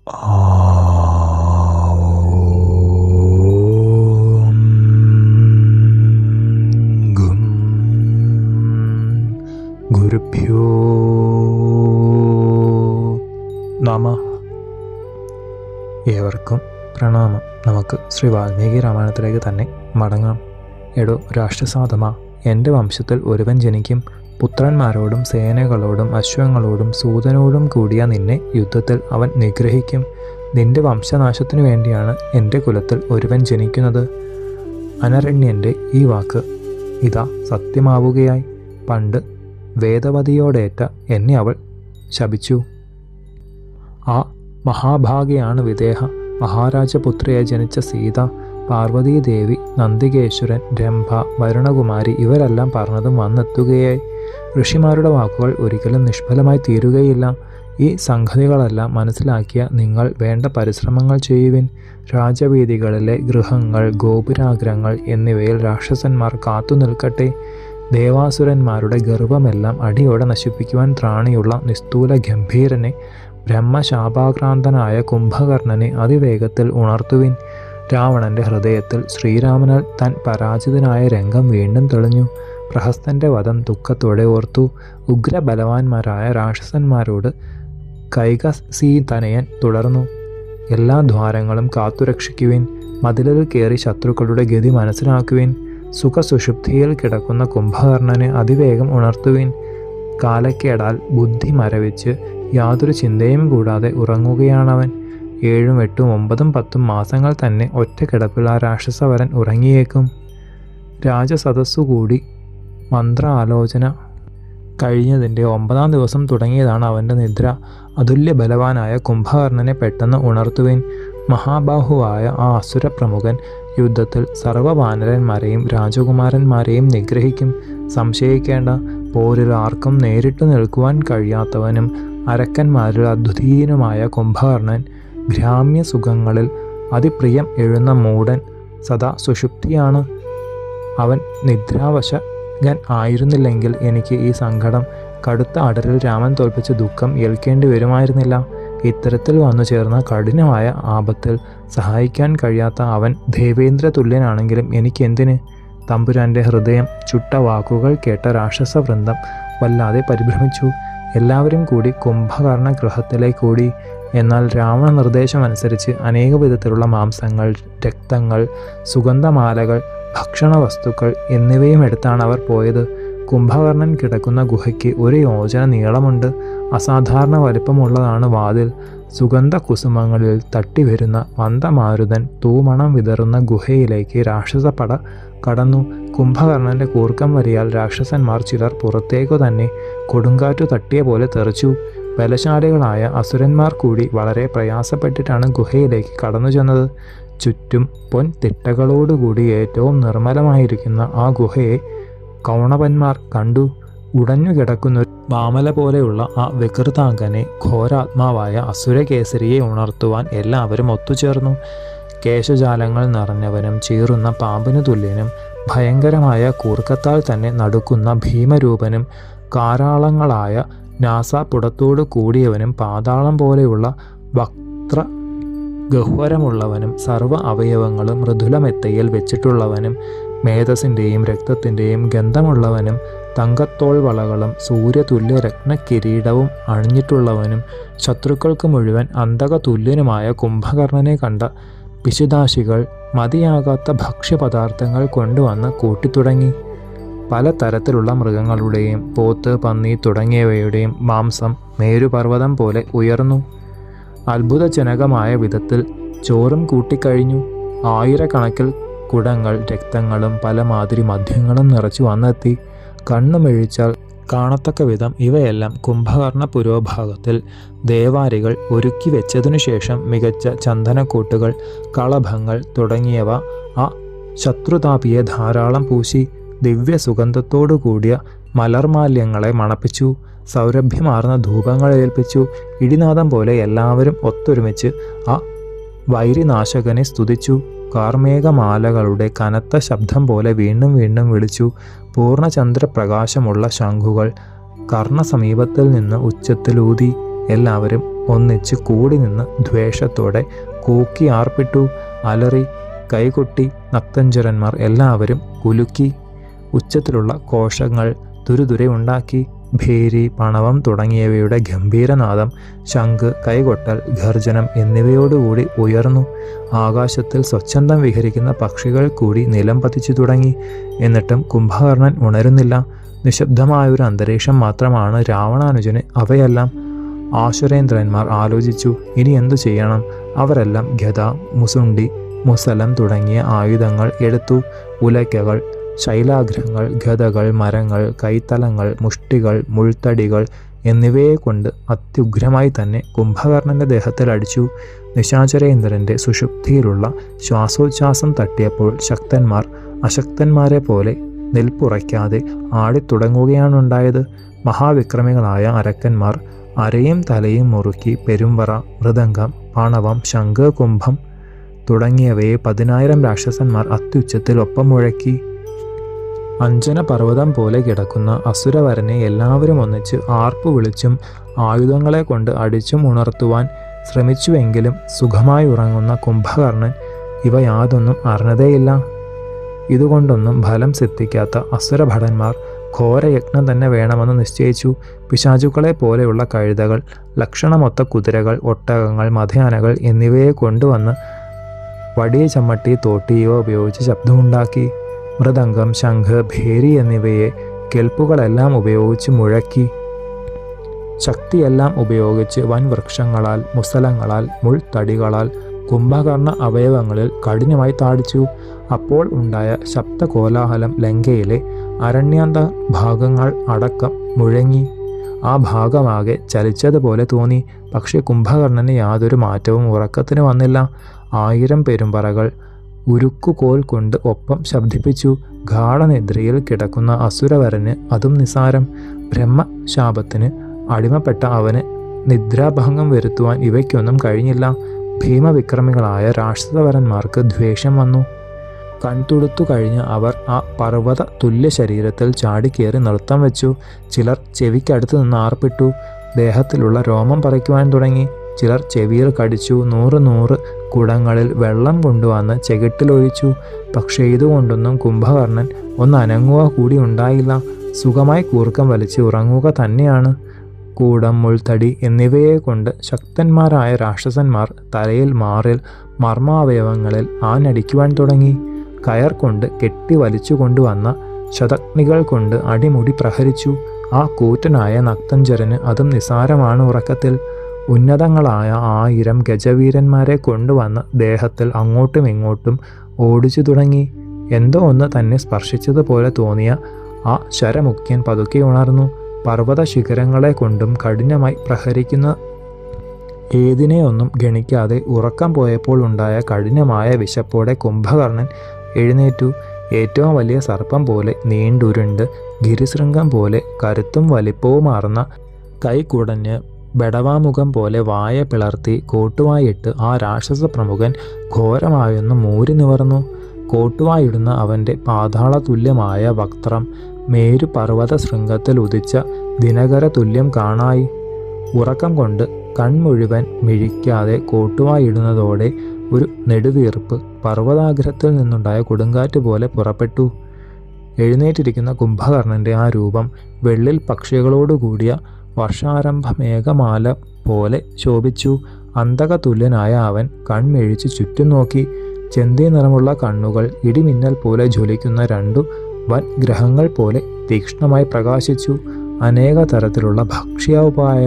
ഓം ഗും ഗുരുഭ്യോ നമഃ. ഏവർക്കും പ്രണാമം. നമുക്ക് ശ്രീ വാൽമീകി രാമായണത്തിലേക്ക് തന്നെ മടങ്ങാം. എടോ രാഷ്ട്രസാധമ, എൻ്റെ വംശത്തിൽ ഒരുവൻ ജനിക്കും. പുത്രന്മാരോടും സേനകളോടും അശ്വങ്ങളോടും സൂതനോടും കൂടിയ നിന്നെ യുദ്ധത്തിൽ അവൻ നിഗ്രഹിക്കും. നിന്റെ വംശനാശത്തിനു വേണ്ടിയാണ് എൻ്റെ കുലത്തിൽ ഒരുവൻ ജനിക്കുന്നത്. അനരണ്യൻ്റെ ഈ വാക്ക് ഇതാ സത്യമാവുകയായി. പണ്ട് വേദവതിയോടേറ്റ എന്നെ അവൾ ശപിച്ചു. ആ മഹാഭാഗയാണ് വിദേഹ. മഹാരാജപുത്രിയായി ജനിച്ച സീത, പാർവതീദേവി, നന്ദികേശ്വരൻ, രംഭ, വരുണകുമാരി ഇവരെല്ലാം പറഞ്ഞതും വന്നെത്തുകയായി. ഋഷിമാരുടെ വാക്കുകൾ ഒരിക്കലും നിഷ്ഫലമായി തീരുകയില്ല. ഈ സംഗതികളെല്ലാം മനസ്സിലാക്കിയ നിങ്ങൾ വേണ്ട പരിശ്രമങ്ങൾ ചെയ്യുവിൻ. രാജവീഥികളിലെ ഗൃഹങ്ങൾ, ഗോപുരാഗ്രങ്ങൾ എന്നിവയിൽ രാക്ഷസന്മാർ കാത്തു നിൽക്കട്ടെ. ദേവാസുരന്മാരുടെ ഗർവമെല്ലാം അടിയോടെ നശിപ്പിക്കുവാൻ ത്രാണിയുള്ള നിസ്തൂല ഗംഭീരനെ, ബ്രഹ്മശാപാക്രാന്തനായ കുംഭകർണനെ അതിവേഗത്തിൽ ഉണർത്തുവിൻ. രാവണന്റെ ഹൃദയത്തിൽ ശ്രീരാമനാൽ താൻ പരാജിതനായ രംഗം വീണ്ടും തെളിഞ്ഞു. പ്രഹസ്തന്റെ വധം ദുഃഖത്തോടെ ഓർത്തു. ഉഗ്രബലവാന്മാരായ രാക്ഷസന്മാരോട് കൈകസീതനയൻ തുടർന്നു. എല്ലാ ദ്വാരങ്ങളും കാത്തുരക്ഷിക്കുവിൻ. മതിലിൽ കയറി ശത്രുക്കളുടെ ഗതി മനസ്സിലാക്കുവിൻ. സുഖസുഷുപ്തിയിൽ കിടക്കുന്ന കുംഭകർണനെ അതിവേഗം ഉണർത്തുവിൻ. കാലക്കേടാൽ ബുദ്ധി മരവിച്ച് യാതൊരു ചിന്തയും കൂടാതെ ഉറങ്ങുകയാണവൻ. 7, 8, 9, 10 മാസങ്ങൾ തന്നെ ഒറ്റ കിടപ്പിൽ ആ രാക്ഷസവരൻ ഉറങ്ങിയേക്കും. രാജസദസ്സുകൂടി മന്ത്രാലോചന കഴിഞ്ഞതിൻ്റെ 9-ാം ദിവസം തുടങ്ങിയതാണ് അവൻ്റെ നിദ്ര. അതുല്യ ബലവാനായ കുംഭകർണനെ പെട്ടെന്ന് ഉണർത്തുവിൻ. മഹാബാഹുവായ ആ അസുര പ്രമുഖൻ യുദ്ധത്തിൽ സർവ്വവാനരന്മാരെയും രാജകുമാരന്മാരെയും നിഗ്രഹിക്കും. സംശയിക്കേണ്ട. പോരിൽ ആർക്കും നേരിട്ടു നിൽക്കുവാൻ കഴിയാത്തവനും അരക്കന്മാരിൽ അദ്വിതീയനുമായ കുംഭകർണൻ, ഗ്രാമ്യ സുഖങ്ങളിൽ അതിപ്രിയം എഴുന്ന മൂഢൻ, സദാ സുഷുപ്തിയാണ്. അവൻ നിദ്രാവശകൻ ആയിരുന്നില്ലെങ്കിൽ എനിക്ക് ഈ സങ്കടം, കടുത്ത അടരിൽ രാമൻ തോൽപ്പിച്ച ദുഃഖം ഏൽക്കേണ്ടി വരുമായിരുന്നില്ല. ഇത്തരത്തിൽ വന്നു ചേർന്ന കഠിനമായ ആപത്തിൽ സഹായിക്കാൻ കഴിയാത്ത അവൻ ദേവേന്ദ്ര തുല്യനാണെങ്കിലും എനിക്കെന്തിന്? തമ്പുരാൻ്റെ ഹൃദയം ചുട്ട വാക്കുകൾ കേട്ട രാക്ഷസവൃന്ദം വല്ലാതെ പരിഭ്രമിച്ചു. എല്ലാവരും കൂടി കുംഭകർണ ഗൃഹത്തിലേക്ക് കൂടി. എന്നാൽ രാവണ നിർദ്ദേശമനുസരിച്ച് അനേക വിധത്തിലുള്ള മാംസങ്ങൾ, രക്തങ്ങൾ, സുഗന്ധമാലകൾ, ഭക്ഷണവസ്തുക്കൾ എന്നിവയും എടുത്താണ് അവർ പോയത്. കുംഭകർണൻ കിടക്കുന്ന ഗുഹയ്ക്ക് 1 യോജന നീളമുണ്ട്. അസാധാരണ വലിപ്പമുള്ളതാണ് വാതിൽ. സുഗന്ധ കുസുമങ്ങളിൽ തട്ടിവരുന്ന മന്ദമാരുതൻ തൂമണം വിതറുന്ന ഗുഹയിലേക്ക് രാക്ഷസപ്പട കടന്നു. കുംഭകർണന്റെ കൂർക്കം വരിയാൽ രാക്ഷസന്മാർ ചിലർ പുറത്തേക്കു തന്നെ കൊടുങ്കാറ്റു തട്ടിയ പോലെ തെറിച്ചു. ബലശാലികളായ അസുരന്മാർ കൂടി വളരെ പ്രയാസപ്പെട്ടിട്ടാണ് ഗുഹയിലേക്ക് കടന്നു ചെന്നത്. ചുറ്റും പൊൻതിട്ടകളോടുകൂടി ഏറ്റവും നിർമ്മലമായിരിക്കുന്ന ആ ഗുഹയെ കൗണവന്മാർ കണ്ടു. ഉടഞ്ഞുകിടക്കുന്ന മാമല പോലെയുള്ള ആ വികൃതാംഗനെ, ഘോരാത്മാവായ അസുരകേസരിയെ ഉണർത്തുവാൻ എല്ലാവരും ഒത്തുചേർന്നു. കേശജാലങ്ങൾ നിറഞ്ഞവനും ചീറുന്ന പാമ്പിനു തുല്യനും ഭയങ്കരമായ കൂർക്കത്താൽ തന്നെ നടുക്കുന്ന ഭീമരൂപനും കാരാളങ്ങളായ നാസാപുടത്തോടു കൂടിയവനും പാതാളം പോലെയുള്ള വക്ത്ര ഗഹ്വരമുള്ളവനും സർവ്വ അവയവങ്ങളും മൃദുലമെത്തയിൽ വെച്ചിട്ടുള്ളവനും മേധസ്സിൻ്റെയും രക്തത്തിൻ്റെയും ഗന്ധമുള്ളവനും തങ്കത്തോൾ വളകളും സൂര്യതുല്യ രത്നക്കിരീടവും അണിഞ്ഞിട്ടുള്ളവനും ശത്രുക്കൾക്ക് മുഴുവൻ അന്തകതുല്യനുമായ കുംഭകർണനെ കണ്ട പിശുദാശികൾ മതിയാകാത്ത ഭക്ഷ്യപദാർത്ഥങ്ങൾ കൊണ്ടുവന്ന് കൂട്ടിത്തുടങ്ങി. പലതരത്തിലുള്ള മൃഗങ്ങളുടെയും പോത്ത്, പന്നി തുടങ്ങിയവയുടെയും മാംസം മേരുപർവ്വതം പോലെ ഉയർന്നു. അത്ഭുതജനകമായ വിധത്തിൽ ചോറും കൂട്ടിക്കഴിഞ്ഞു. 1000കണക്കിൽ കുടങ്ങൾ രക്തങ്ങളും പല മാതിരി മദ്യങ്ങളും നിറച്ചു വന്നെത്തി. കണ്ണുമിഴിച്ചാൽ കാണത്തക്ക വിധം ഇവയെല്ലാം കുംഭകർണ പുരോഭാഗത്തിൽ ദേവാരികൾ ഒരുക്കി വെച്ചതിനു ശേഷം മികച്ച ചന്ദനക്കൂട്ടുകൾ, കളഭങ്ങൾ തുടങ്ങിയവ ആ ശത്രുതാപിയെ ധാരാളം പൂശി ദിവ്യസുഗന്ധത്തോടു കൂടിയ മലർമാല്യങ്ങളെ മണപ്പിച്ചു. സൗരഭ്യമാർന്ന ധൂപങ്ങൾ ഏൽപ്പിച്ചു. ഇടിനാദം പോലെ എല്ലാവരും ഒത്തൊരുമിച്ച് ആ വൈരിനാശകനെ സ്തുതിച്ചു. കാർമേഘമാലകളുടെ കനത്ത ശബ്ദം പോലെ വീണ്ടും വീണ്ടും വിളിച്ചു. പൂർണ്ണചന്ദ്രപ്രകാശമുള്ള ശംഖുകൾ കർണസമീപത്തിൽ നിന്ന് ഉച്ചത്തിലൂതി. എല്ലാവരും ഒന്നിച്ച് കൂടി നിന്ന് ദ്വേഷത്തോടെ കൂക്കി ആർപ്പിട്ടു, അലറി, കൈകൊട്ടി. നക്തഞ്ചരന്മാർ എല്ലാവരും കുലുക്കി. ഉച്ചത്തിലുള്ള കോശങ്ങൾ തുരുതുരെ ഉണ്ടാക്കി. ഭേരി, പണവം തുടങ്ങിയവയുടെ ഗംഭീരനാദം, ശംഖ്, കൈകൊട്ടൽ, ഗർജനം എന്നിവയോടുകൂടി ഉയർന്നു. ആകാശത്തിൽ സ്വച്ഛന്തം വിഹരിക്കുന്ന പക്ഷികൾ കൂടി നിലം പതിച്ചു തുടങ്ങി. എന്നിട്ടും കുംഭകർണൻ ഉണരുന്നില്ല. നിശബ്ദമായൊരു അന്തരീക്ഷം മാത്രമാണ് രാവണാനുജന് അവയെല്ലാം. ആശുരേന്ദ്രന്മാർ ആലോചിച്ചു, ഇനി എന്തു ചെയ്യണം? അവരെല്ലാം ഗദ, മുസുണ്ടി, മുസലം തുടങ്ങിയ ആയുധങ്ങൾ എടുത്തു. ഉലയ്ക്കകൾ, ശൈലാഗ്രങ്ങൾ, ഗദകൾ, മരങ്ങൾ, കൈത്തലങ്ങൾ, മുഷ്ടികൾ, മുൾത്തടികൾ എന്നിവയെ കൊണ്ട് അത്യുഗ്രമായി തന്നെ കുംഭകർണന്റെ ദേഹത്തിൽ അടിച്ചു. നിശാചരേന്ദ്രന്റെ സുഷുപ്തിയിലുള്ള ശ്വാസോച്ഛ്വാസം തട്ടിയപ്പോൾ ശക്തന്മാർ അശക്തന്മാരെ പോലെ നിൽപ്പുറയ്ക്കാതെ ആടിത്തുടങ്ങുകയാണുണ്ടായത്. മഹാവിക്രമികളായ അരക്കന്മാർ അരയും തലയും മുറുക്കി പെരുമ്പറ, മൃദംഗം, പണവം, ശംഖ്, കുംഭം തുടങ്ങിയവയെ 10,000 രാക്ഷസന്മാർ അത്യുച്ചത്തിൽ ഒപ്പം മുഴക്കി. അഞ്ജന പർവ്വതം പോലെ കിടക്കുന്ന അസുരവരനെ എല്ലാവരും ഒന്നിച്ച് ആർപ്പു വിളിച്ചും ആയുധങ്ങളെ കൊണ്ട് അടിച്ചും ഉണർത്തുവാൻ ശ്രമിച്ചുവെങ്കിലും സുഖമായി ഉറങ്ങുന്ന കുംഭകർണൻ ഇവ യാതൊന്നും അറിഞ്ഞതേയില്ല. ഇതുകൊണ്ടൊന്നും ഫലം സിദ്ധിക്കാത്ത അസുരഭടന്മാർ ഘോരയജ്ഞം തന്നെ വേണമെന്ന് നിശ്ചയിച്ചു. പിശാചുക്കളെ പോലെയുള്ള കഴുതകൾ, ലക്ഷണമൊത്ത കുതിരകൾ, ഒട്ടകങ്ങൾ, മഥയാനകൾ എന്നിവയെ കൊണ്ടുവന്ന് വടിയ, ചമ്മട്ടി, തോട്ടി ഇവ ഉപയോഗിച്ച് ശബ്ദമുണ്ടാക്കി. മൃദംഗം, ശംഖ്, ഭേരി എന്നിവയെ കെൽപ്പുകളെല്ലാം ഉപയോഗിച്ച് മുഴക്കി. ശക്തിയെല്ലാം ഉപയോഗിച്ച് വൻവൃക്ഷങ്ങളാൽ, മുസലങ്ങളാൽ, മുൾത്തടികളാൽ കുംഭകർണ അവയവങ്ങളിൽ കഠിനമായി താടിച്ചു. അപ്പോൾ ഉണ്ടായ ശബ്ദകോലാഹലം ലങ്കയിലെ അരണ്യാന്ത ഭാഗങ്ങൾ അടക്കം മുഴങ്ങി. ആ ഭാഗമാകെ ചലിച്ചതുപോലെ തോന്നി. പക്ഷേ കുംഭകർണന് യാതൊരു മാറ്റവും ഉറക്കത്തിന് വന്നില്ല. 1000 പെരുമ്പറകൾ ഉരുക്കുകോൽ കൊണ്ട് ഒപ്പം ശബ്ദിപ്പിച്ചു. ഗാഠനിദ്രയിൽ കിടക്കുന്ന അസുരവരന് അതും നിസാരം. ബ്രഹ്മശാപത്തിന് അടിമപ്പെട്ട അവന് നിദ്രാഭംഗം വരുത്തുവാൻ ഇവയ്ക്കൊന്നും കഴിഞ്ഞില്ല. ഭീമവിക്രമികളായ രാക്ഷസവരന്മാർക്ക് ദ്വേഷം വന്നു. കൺതുടുത്തു കഴിഞ്ഞ അവർ ആ പർവ്വത തുല്യ ശരീരത്തിൽ ചാടിക്കേറി നൃത്തം വെച്ചു. ചിലർ ചെവിക്കടുത്ത് നിന്ന് ആർപ്പിട്ടു. ദേഹത്തിലുള്ള രോമം പറിക്കുവാൻ തുടങ്ങി. ചിലർ ചെവിയിൽ കടിച്ചു. 100 കുടങ്ങളിൽ വെള്ളം കൊണ്ടുവന്ന് ചെകിട്ടിലൊഴിച്ചു. പക്ഷേ ഇതുകൊണ്ടൊന്നും കുംഭകർണൻ ഒന്നനങ്ങുക കൂടി ഉണ്ടായില്ല. സുഖമായി കൂർക്കം വലിച്ച് ഉറങ്ങുക തന്നെയാണ്. കൂടം, മുൾത്തടി എന്നിവയെ കൊണ്ട് ശക്തന്മാരായ രാക്ഷസന്മാർ തലയിൽ, മാറിൽ, മർമാവയവങ്ങളിൽ ആഞ്ഞടിക്കുവാൻ തുടങ്ങി. കയർ കൊണ്ട് കെട്ടി വലിച്ചു കൊണ്ടുവന്ന ശതഗ്നികൾ കൊണ്ട് അടിമുടി പ്രഹരിച്ചു. ആ കൂറ്റനായ നക്തഞ്ചരന് അതും നിസാരമാണ് ഉറക്കത്തിൽ. ഉന്നതങ്ങളായ 1000 ഗജവീരന്മാരെ കൊണ്ടുവന്ന് ദേഹത്തിൽ അങ്ങോട്ടും ഇങ്ങോട്ടും ഓടിച്ചു തുടങ്ങി. എന്തോ ഒന്ന് തന്നെ സ്പർശിച്ചതുപോലെ തോന്നിയ ആ ശരമുഖ്യൻ പതുക്കെ ഉണർന്നു. പർവ്വത ശിഖരങ്ങളെ കൊണ്ടും കഠിനമായി പ്രഹരിക്കുന്ന ഏതിനെയൊന്നും ഗണിക്കാതെ ഉറക്കം പോയപ്പോൾ ഉണ്ടായ കഠിനമായ വിശപ്പോടെ കുംഭകർണൻ എഴുന്നേറ്റു. ഏറ്റവും വലിയ സർപ്പം പോലെ നീണ്ടുരുണ്ട്, ഗിരിശൃംഗം പോലെ കരുത്തും വലിപ്പവുമാർന്ന കൈ കുടഞ്ഞ്, ബെടവാമുഖം പോലെ വായ പിളർത്തി കോട്ടുവായിട്ട് ആ രാക്ഷസ പ്രമുഖൻ ഘോരമായൊന്ന് മൂരി നിവർന്നു. കോട്ടുവായിടുന്ന അവൻ്റെ പാതാള തുല്യമായ വക്ത്രം മേരു പർവ്വത ശൃംഗത്തിൽ ഉദിച്ച ദിനകര തുല്യം കാണായി. ഉറക്കം കൊണ്ട് കൺമുഴുവൻ മിഴിക്കാതെ കോട്ടുവായിടുന്നതോടെ ഒരു നെടുവീർപ്പ് പർവ്വതാഗ്രത്തിൽ നിന്നുണ്ടായ കൊടുങ്കാറ്റ് പോലെ പുറപ്പെട്ടു. എഴുന്നേറ്റിരിക്കുന്ന കുംഭകർണൻ്റെ ആ രൂപം വെള്ളിൽ പക്ഷികളോടുകൂടിയ വർഷാരംഭ മേഘമാല പോലെ ശോഭിച്ചു. അന്തകതുല്യനായ അവൻ കൺമിഴിച്ച് ചുറ്റും നോക്കി. ചെന്തി നിറമുള്ള കണ്ണുകൾ ഇടിമിന്നൽ പോലെ ജ്വലിക്കുന്ന 2 വൻഗ്രഹങ്ങൾ പോലെ തീക്ഷ്ണമായി പ്രകാശിച്ചു. അനേക തരത്തിലുള്ള ഭക്ഷ്യോപായ